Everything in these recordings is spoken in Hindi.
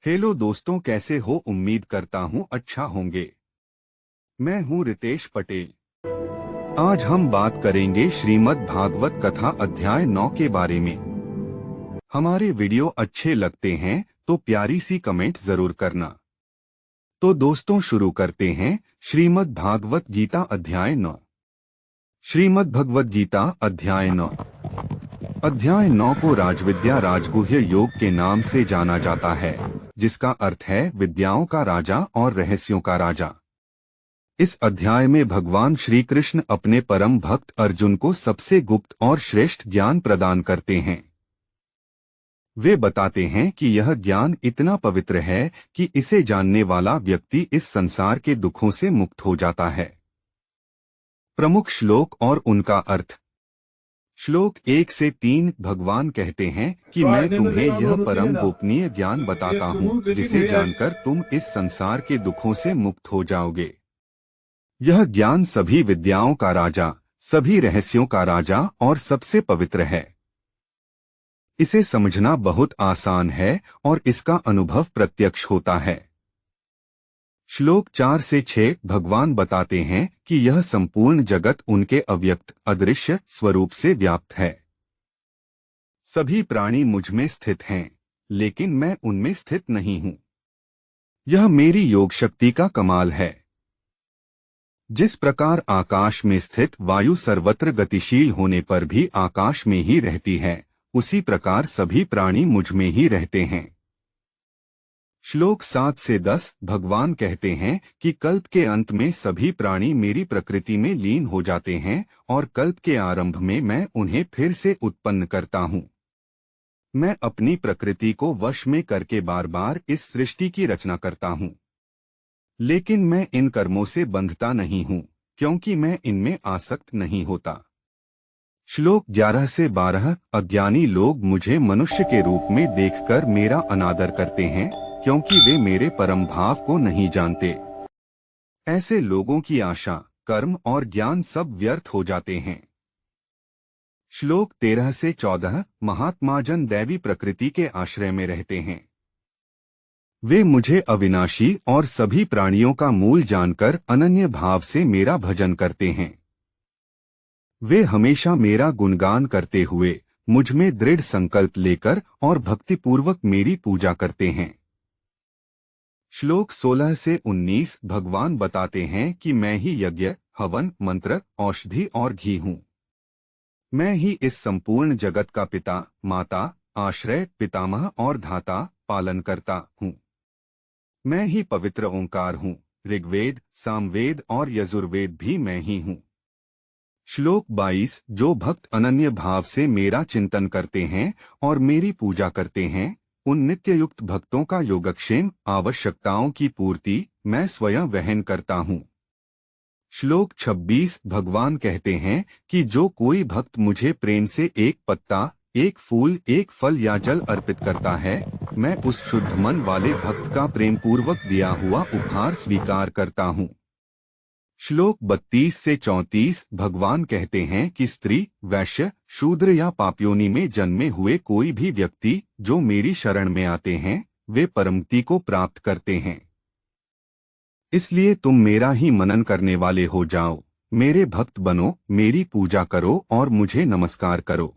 हेलो दोस्तों, कैसे हो? उम्मीद करता हूँ अच्छा होंगे। मैं हूँ रितेश पटेल। आज हम बात करेंगे श्रीमद् भागवत कथा अध्याय 9 के बारे में। हमारे वीडियो अच्छे लगते हैं तो प्यारी सी कमेंट जरूर करना। तो दोस्तों शुरू करते हैं श्रीमद् भागवत गीता अध्याय 9। श्रीमद् भगवत गीता अध्याय 9। अध्याय 9 को राजविद्या राजगुह्य योग के नाम से जाना जाता है, जिसका अर्थ है विद्याओं का राजा और रहस्यों का राजा। इस अध्याय में भगवान श्री कृष्ण अपने परम भक्त अर्जुन को सबसे गुप्त और श्रेष्ठ ज्ञान प्रदान करते हैं। वे बताते हैं कि यह ज्ञान इतना पवित्र है कि इसे जानने वाला व्यक्ति इस संसार के दुखों से मुक्त हो जाता है। प्रमुख श्लोक और उनका अर्थ। श्लोक 1 से 3 भगवान कहते हैं कि मैं तुम्हें यह परम गोपनीय ज्ञान बताता हूँ, जिसे जानकर तुम इस संसार के दुखों से मुक्त हो जाओगे। यह ज्ञान सभी विद्याओं का राजा, सभी रहस्यों का राजा और सबसे पवित्र है। इसे समझना बहुत आसान है और इसका अनुभव प्रत्यक्ष होता है। श्लोक 4 से 6 भगवान बताते हैं कि यह संपूर्ण जगत उनके अव्यक्त अदृश्य स्वरूप से व्याप्त है। सभी प्राणी मुझ में स्थित हैं, लेकिन मैं उनमें स्थित नहीं हूँ। यह मेरी योग शक्ति का कमाल है। जिस प्रकार आकाश में स्थित वायु सर्वत्र गतिशील होने पर भी आकाश में ही रहती है, उसी प्रकार सभी प्राणी मुझ में ही रहते हैं। श्लोक 7 से 10 भगवान कहते हैं कि कल्प के अंत में सभी प्राणी मेरी प्रकृति में लीन हो जाते हैं और कल्प के आरंभ में मैं उन्हें फिर से उत्पन्न करता हूँ। मैं अपनी प्रकृति को वश में करके बार बार इस सृष्टि की रचना करता हूँ, लेकिन मैं इन कर्मों से बंधता नहीं हूँ, क्योंकि मैं इनमें आसक्त नहीं होता। श्लोक 11 से 12 अज्ञानी लोग मुझे मनुष्य के रूप में देखकर मेरा अनादर करते हैं, क्योंकि वे मेरे परम भाव को नहीं जानते। ऐसे लोगों की आशा, कर्म और ज्ञान सब व्यर्थ हो जाते हैं। श्लोक 13 से 14 महात्माजन दैवी प्रकृति के आश्रय में रहते हैं। वे मुझे अविनाशी और सभी प्राणियों का मूल जानकर अनन्य भाव से मेरा भजन करते हैं। वे हमेशा मेरा गुणगान करते हुए मुझ में दृढ़ संकल्प लेकर और भक्तिपूर्वक मेरी पूजा करते हैं। श्लोक 16 से 19 भगवान बताते हैं कि मैं ही यज्ञ, हवन, मंत्र, औषधि और घी हूँ। मैं ही इस संपूर्ण जगत का पिता, माता, आश्रय, पितामह और धाता, पालन करता हूँ। मैं ही पवित्र ओंकार हूँ। ऋग्वेद, सामवेद और यजुर्वेद भी मैं ही हूँ। श्लोक 22 जो भक्त अनन्य भाव से मेरा चिंतन करते हैं और मेरी पूजा करते हैं, उन नित्ययुक्त भक्तों का योगक्षेम, आवश्यकताओं की पूर्ति मैं स्वयं वहन करता हूँ। श्लोक 26 भगवान कहते हैं कि जो कोई भक्त मुझे प्रेम से एक पत्ता, एक फूल, एक फल या जल अर्पित करता है, मैं उस शुद्ध मन वाले भक्त का प्रेम पूर्वक दिया हुआ उपहार स्वीकार करता हूँ। श्लोक 32 से 34 भगवान कहते हैं कि स्त्री, वैश्य, शूद्र या पापयोनि में जन्मे हुए कोई भी व्यक्ति जो मेरी शरण में आते हैं, वे परमति को प्राप्त करते हैं। इसलिए तुम मेरा ही मनन करने वाले हो जाओ, मेरे भक्त बनो, मेरी पूजा करो और मुझे नमस्कार करो।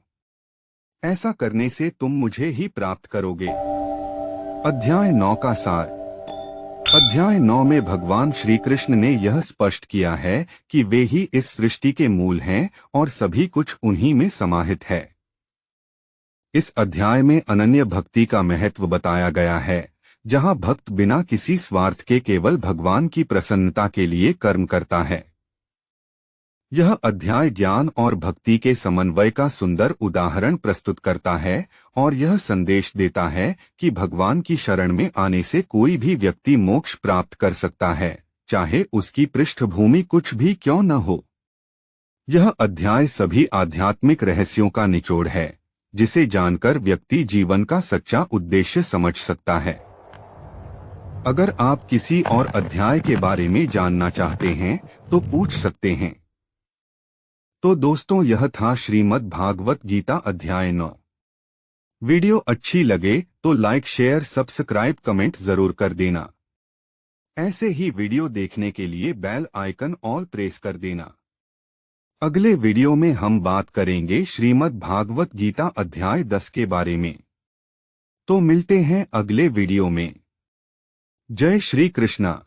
ऐसा करने से तुम मुझे ही प्राप्त करोगे। अध्याय 9 का सार। अध्याय 9 में भगवान श्री कृष्ण ने यह स्पष्ट किया है कि वे ही इस सृष्टि के मूल हैं और सभी कुछ उन्हीं में समाहित है। इस अध्याय में अनन्य भक्ति का महत्व बताया गया है, जहां भक्त बिना किसी स्वार्थ के केवल भगवान की प्रसन्नता के लिए कर्म करता है। यह अध्याय ज्ञान और भक्ति के समन्वय का सुंदर उदाहरण प्रस्तुत करता है और यह संदेश देता है कि भगवान की शरण में आने से कोई भी व्यक्ति मोक्ष प्राप्त कर सकता है, चाहे उसकी पृष्ठभूमि कुछ भी क्यों न हो। यह अध्याय सभी आध्यात्मिक रहस्यों का निचोड़ है, जिसे जानकर व्यक्ति जीवन का सच्चा उद्देश्य समझ सकता है। अगर आप किसी और अध्याय के बारे में जानना चाहते हैं तो पूछ सकते हैं। तो दोस्तों, यह था श्रीमद् भागवत गीता अध्याय 9। वीडियो अच्छी लगे तो लाइक शेयर सब्सक्राइब कमेंट जरूर कर देना। ऐसे ही वीडियो देखने के लिए बेल आइकन ऑल प्रेस कर देना। अगले वीडियो में हम बात करेंगे श्रीमद् भागवत गीता अध्याय 10 के बारे में। तो मिलते हैं अगले वीडियो में। जय श्री कृष्णा।